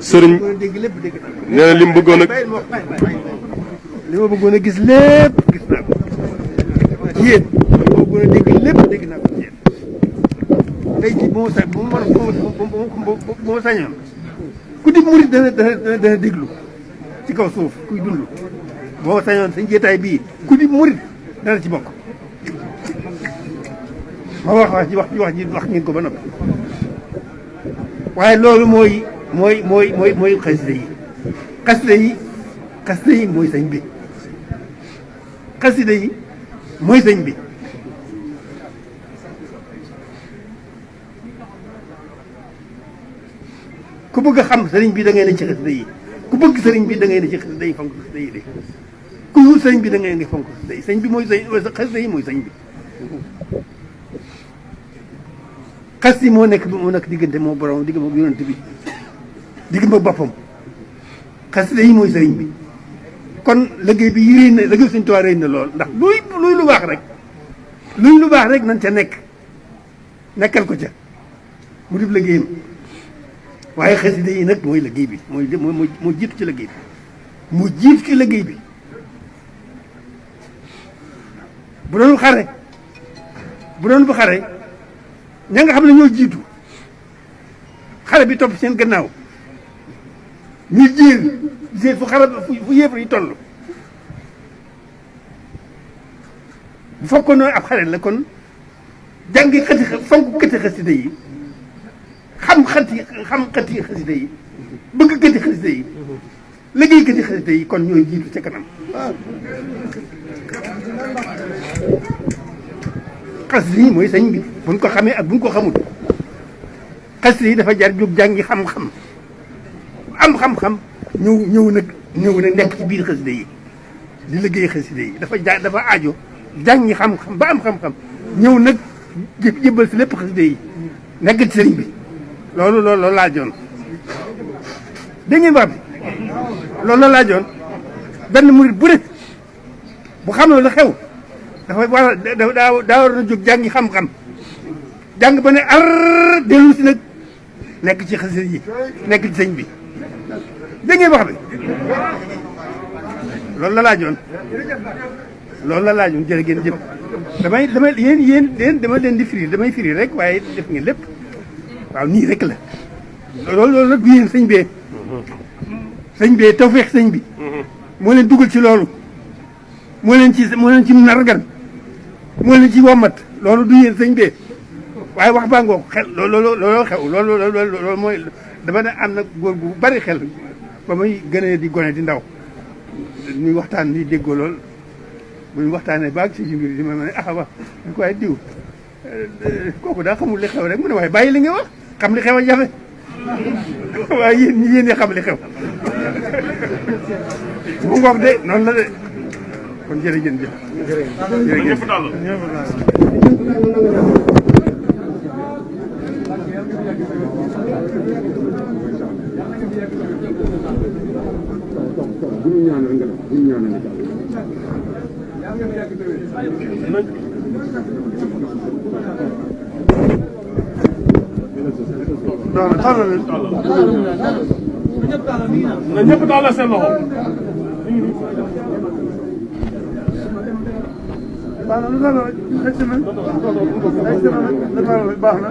sëriñ nee na li mu bëggoon a li ma bëggoon a gis lépp gis naa ko ci yéen li ma bëggoon a dégg lépp dégg naa ko ci yéen tey jii bu ma sañoon ku di murit dana déglu ci kaw suuf kuy dund boo ma sañoon sañ jeetaay bii ku di murit dana ci bokk ma wax ngeen ko ba noppi waaye loolu mooy xasida yi xasida yi mooy sëñ bi xasida yi mooy sëñ bi ku bëgg a xam sëriñ bi da ngay ne ci xasida yi ku bëgg sëriñ bi da ngay ne ci xasida yi fonk xasida yi de ku wut sëriñ bi da ngay ne fonk xasida yi sëñ bi mooy xasida yi mooy sëñ bi xas yi moo nekk diggante moo borom digg ma yonent bi digg ma boppam xasida yi mooy sëriñ bi kon liggéey bi réy na liggéey Sëriñ Tuubaa réy na lool ndax luy lu baax rek nañ ca nekkal ko ca mu def liggéeyam waaye xasida yi nag mooy liggéey bi moo jiitu ci liggéey bi mu jiitu ci liggéey bi bu doon bu xare ña nga xam ne ñoo jiitu xare bi topp seen gannaaw ñu jéer fu yéefar yi toll bu fekkoon ab xare la kon jàngi fonk këti xasida yi xam xati xasida yi bëgg këti xasida yi liggéey këti xasida yi kon ñooy jiitu ca kanam xasida yi mooy sëñ bi buñ ko xamee ak buñ ko xamul xasida yi dafa jar jóg jàngi xam-xam am xam-xam ñëw nag nekk ci biir xasida yi di liggéey xasida yi dafa aajo jàngi xam-xam ba am xam-xam ñëw nag jébbal si lépp xasida yi nekk ci sëriñ bi loolu laajoon dégg ngeen wax bi loolu la laajoon benn murit bu ne bu xamee lu xew dafa daa war na jóg jàngi xam-xam jàng ba ne ar dellu si nag nekk ci xasida yi nekk ci sëñ bi dégg ngeen wax bi loolu la laajoon jërë ngeen jëf damay yéen dama leen di firi damay firi rek waaye def ngeen lépp waaw nii rek la loolu nag du yéen sëñ bee tawfeex sëñ bi moo leen dugal ci loolu moo leen ci nargan moo leen ci wommat loolu du yéen sëñ bee waaye wax baa ngoog xel looloo xew loolu mooy dama ne am na góor gu bari xel ba muy gënee di gone di ndaw ñuy waxtaan di déggoo lool bu ñu waxtaanee baag si mbir di ma ne wax ñu ko waaye diw kooku daa xamul li xew rek mu ne waaye bàyyi li nga wax xam li xew a jafe waaye yéen ñi xam li xew bu ngoog de noonu la de kon jërëjëf jërëjëf na ñëpp tàllal seen loxo. baax na